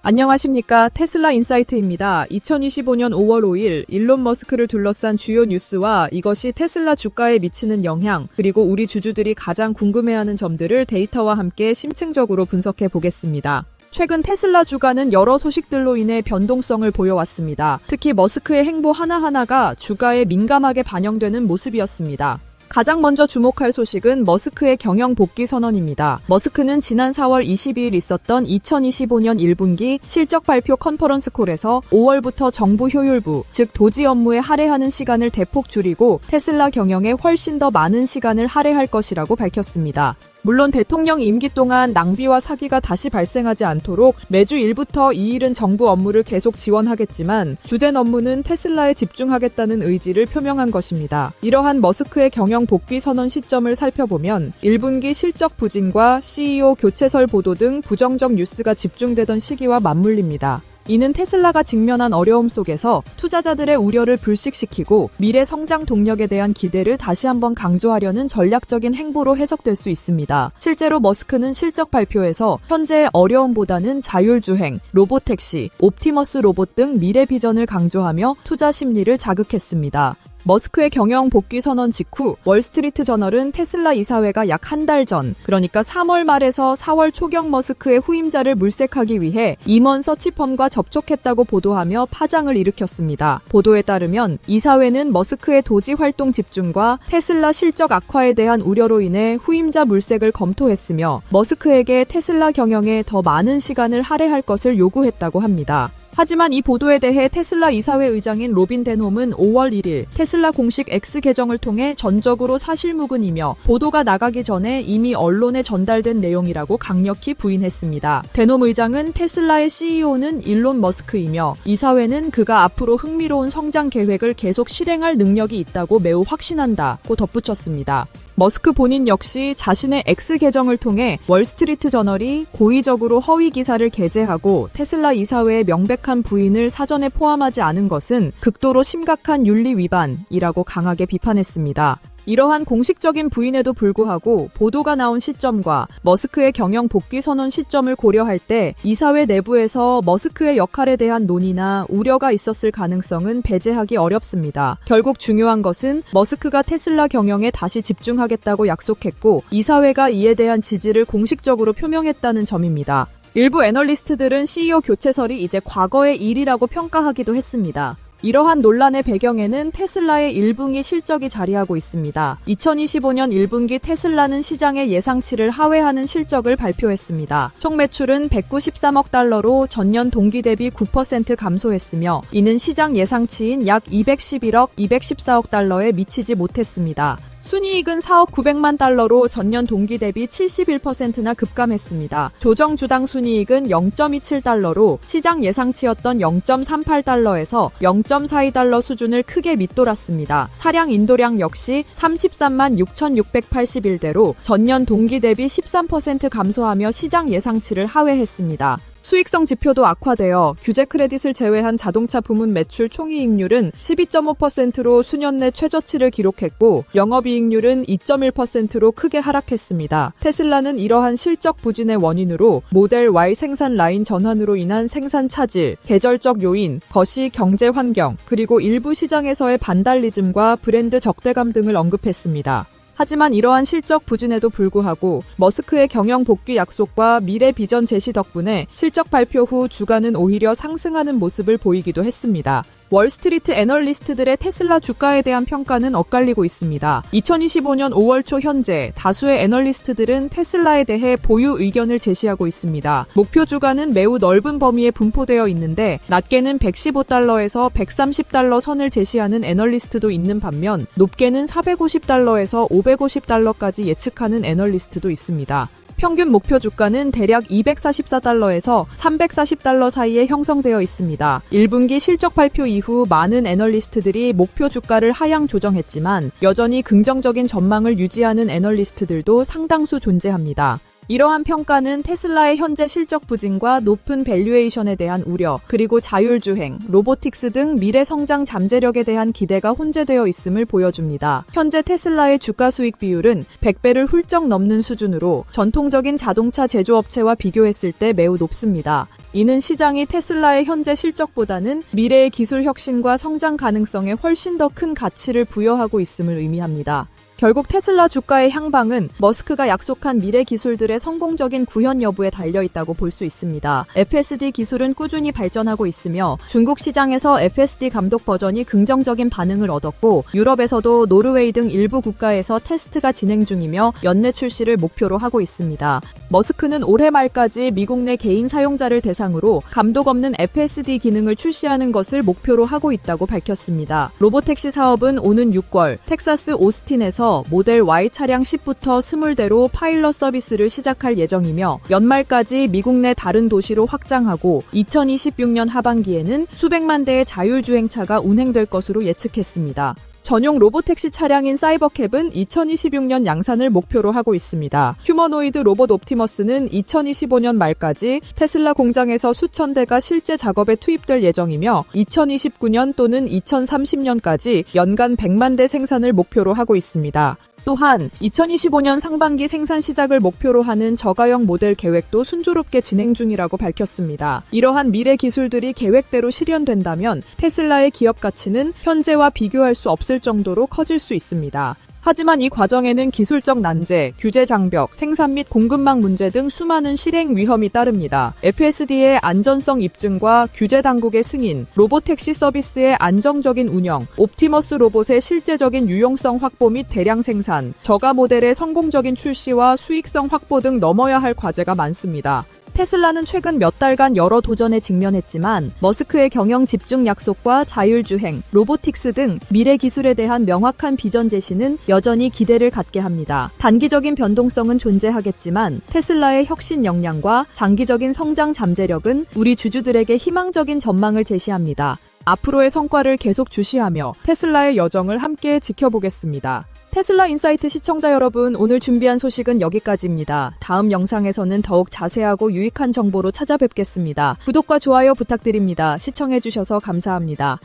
안녕하십니까. 테슬라 인사이트입니다. 2025년 5월 5일 일론 머스크를 둘러싼 주요 뉴스와 이것이 테슬라 주가에 미치는 영향, 그리고 우리 주주들이 가장 궁금해하는 점들을 데이터와 함께 심층적으로 분석해 보겠습니다. 최근 테슬라 주가는 여러 소식들로 인해 변동성을 보여왔습니다. 특히 머스크의 행보 하나하나가 주가에 민감하게 반영되는 모습이었습니다. 가장 먼저 주목할 소식은 머스크의 경영 복귀 선언입니다. 머스크는 지난 4월 22일 있었던 2025년 1분기 실적 발표 컨퍼런스 콜에서 5월부터 정부 효율부, 즉 도지 업무에 할애하는 시간을 대폭 줄이고 테슬라 경영에 훨씬 더 많은 시간을 할애할 것이라고 밝혔습니다. 물론 대통령 임기 동안 낭비와 사기가 다시 발생하지 않도록 매주 1부터 2일은 정부 업무를 계속 지원하겠지만 주된 업무는 테슬라에 집중하겠다는 의지를 표명한 것입니다. 이러한 머스크의 경영 복귀 선언 시점을 살펴보면 1분기 실적 부진과 CEO 교체설 보도 등 부정적 뉴스가 집중되던 시기와 맞물립니다. 이는 테슬라가 직면한 어려움 속에서 투자자들의 우려를 불식시키고 미래 성장 동력에 대한 기대를 다시 한번 강조하려는 전략적인 행보로 해석될 수 있습니다. 실제로 머스크는 실적 발표에서 현재의 어려움보다는 자율주행, 로보택시, 옵티머스 로봇 등 미래 비전을 강조하며 투자 심리를 자극했습니다. 머스크의 경영 복귀 선언 직후 월스트리트 저널은 테슬라 이사회가 약 한 달 전, 그러니까 3월 말에서 4월 초경 머스크의 후임자를 물색하기 위해 임원 서치펌과 접촉했다고 보도하며 파장을 일으켰습니다. 보도에 따르면 이사회는 머스크의 도지 활동 집중과 테슬라 실적 악화에 대한 우려로 인해 후임자 물색을 검토했으며 머스크에게 테슬라 경영에 더 많은 시간을 할애할 것을 요구했다고 합니다. 하지만 이 보도에 대해 테슬라 이사회 의장인 로빈 덴홈은 5월 1일 테슬라 공식 X 계정을 통해 전적으로 사실무근이며 보도가 나가기 전에 이미 언론에 전달된 내용이라고 강력히 부인했습니다. 덴홈 의장은 테슬라의 CEO는 일론 머스크이며 이사회는 그가 앞으로 흥미로운 성장 계획을 계속 실행할 능력이 있다고 매우 확신한다고 덧붙였습니다. 머스크 본인 역시 자신의 X 계정을 통해 월스트리트 저널이 고의적으로 허위 기사를 게재하고 테슬라 이사회의 명백한 부인을 사전에 포함하지 않은 것은 극도로 심각한 윤리 위반이라고 강하게 비판했습니다. 이러한 공식적인 부인에도 불구하고 보도가 나온 시점과 머스크의 경영 복귀 선언 시점을 고려할 때 이사회 내부에서 머스크의 역할에 대한 논의나 우려가 있었을 가능성은 배제하기 어렵습니다. 결국 중요한 것은 머스크가 테슬라 경영에 다시 집중하겠다고 약속했고 이사회가 이에 대한 지지를 공식적으로 표명했다는 점입니다. 일부 애널리스트들은 CEO 교체설이 이제 과거의 일이라고 평가하기도 했습니다. 이러한 논란의 배경에는 테슬라의 1분기 실적이 자리하고 있습니다. 2025년 1분기 테슬라는 시장의 예상치를 하회하는 실적을 발표했습니다. 총 매출은 193억 달러로 전년 동기 대비 9% 감소했으며 이는 시장 예상치인 약 211억, 214억 달러에 미치지 못했습니다. 순이익은 4억 900만 달러로 전년 동기 대비 71%나 급감했습니다. 조정 주당 순이익은 0.27달러로 시장 예상치였던 0.38달러에서 0.42달러 수준을 크게 밑돌았습니다. 차량 인도량 역시 33만 6,681대로 전년 동기 대비 13% 감소하며 시장 예상치를 하회했습니다. 수익성 지표도 악화되어 규제 크레딧을 제외한 자동차 부문 매출 총이익률은 12.5%로 수년 내 최저치를 기록했고 영업이익률은 2.1%로 크게 하락했습니다. 테슬라는 이러한 실적 부진의 원인으로 모델 Y 생산 라인 전환으로 인한 생산 차질, 계절적 요인, 거시 경제 환경, 그리고 일부 시장에서의 반달리즘과 브랜드 적대감 등을 언급했습니다. 하지만 이러한 실적 부진에도 불구하고 머스크의 경영 복귀 약속과 미래 비전 제시 덕분에 실적 발표 후 주가는 오히려 상승하는 모습을 보이기도 했습니다. 월스트리트 애널리스트들의 테슬라 주가에 대한 평가는 엇갈리고 있습니다. 2025년 5월 초 현재 다수의 애널리스트들은 테슬라에 대해 보유 의견을 제시하고 있습니다. 목표 주가는 매우 넓은 범위에 분포되어 있는데 낮게는 115달러에서 130달러 선을 제시하는 애널리스트도 있는 반면 높게는 450달러에서 550달러까지 예측하는 애널리스트도 있습니다. 평균 목표 주가는 대략 244달러에서 340달러 사이에 형성되어 있습니다. 1분기 실적 발표 이후 많은 애널리스트들이 목표 주가를 하향 조정했지만 여전히 긍정적인 전망을 유지하는 애널리스트들도 상당수 존재합니다. 이러한 평가는 테슬라의 현재 실적 부진과 높은 밸류에이션에 대한 우려, 그리고 자율주행, 로보틱스 등 미래 성장 잠재력에 대한 기대가 혼재되어 있음을 보여줍니다. 현재 테슬라의 주가 수익 비율은 100배를 훌쩍 넘는 수준으로 전통적인 자동차 제조업체와 비교했을 때 매우 높습니다. 이는 시장이 테슬라의 현재 실적보다는 미래의 기술 혁신과 성장 가능성에 훨씬 더 큰 가치를 부여하고 있음을 의미합니다. 결국 테슬라 주가의 향방은 머스크가 약속한 미래 기술들의 성공적인 구현 여부에 달려있다고 볼 수 있습니다. FSD 기술은 꾸준히 발전하고 있으며 중국 시장에서 FSD 감독 버전이 긍정적인 반응을 얻었고 유럽에서도 노르웨이 등 일부 국가에서 테스트가 진행 중이며 연내 출시를 목표로 하고 있습니다. 머스크는 올해 말까지 미국 내 개인 사용자를 대상으로 감독 없는 FSD 기능을 출시하는 것을 목표로 하고 있다고 밝혔습니다. 로보택시 사업은 오는 6월 텍사스 오스틴에서 모델 Y 차량 10부터 20대로 파일럿 서비스를 시작할 예정이며 연말까지 미국 내 다른 도시로 확장하고 2026년 하반기에는 수백만 대의 자율주행차가 운행될 것으로 예측했습니다. 전용 로보택시 차량인 사이버캡은 2026년 양산을 목표로 하고 있습니다. 휴머노이드 로봇 옵티머스는 2025년 말까지 테슬라 공장에서 수천 대가 실제 작업에 투입될 예정이며 2029년 또는 2030년까지 연간 100만 대 생산을 목표로 하고 있습니다. 또한 2025년 상반기 생산 시작을 목표로 하는 저가형 모델 계획도 순조롭게 진행 중이라고 밝혔습니다. 이러한 미래 기술들이 계획대로 실현된다면 테슬라의 기업 가치는 현재와 비교할 수 없을 정도로 커질 수 있습니다. 하지만 이 과정에는 기술적 난제, 규제 장벽, 생산 및 공급망 문제 등 수많은 실행 위험이 따릅니다. FSD의 안전성 입증과 규제 당국의 승인, 로보택시 서비스의 안정적인 운영, 옵티머스 로봇의 실제적인 유용성 확보 및 대량 생산, 저가 모델의 성공적인 출시와 수익성 확보 등 넘어야 할 과제가 많습니다. 테슬라는 최근 몇 달간 여러 도전에 직면했지만 머스크의 경영 집중 약속과 자율주행, 로보틱스 등 미래 기술에 대한 명확한 비전 제시는 여전히 기대를 갖게 합니다. 단기적인 변동성은 존재하겠지만 테슬라의 혁신 역량과 장기적인 성장 잠재력은 우리 주주들에게 희망적인 전망을 제시합니다. 앞으로의 성과를 계속 주시하며 테슬라의 여정을 함께 지켜보겠습니다. 테슬라 인사이트 시청자 여러분, 오늘 준비한 소식은 여기까지입니다. 다음 영상에서는 더욱 자세하고 유익한 정보로 찾아뵙겠습니다. 구독과 좋아요 부탁드립니다. 시청해주셔서 감사합니다.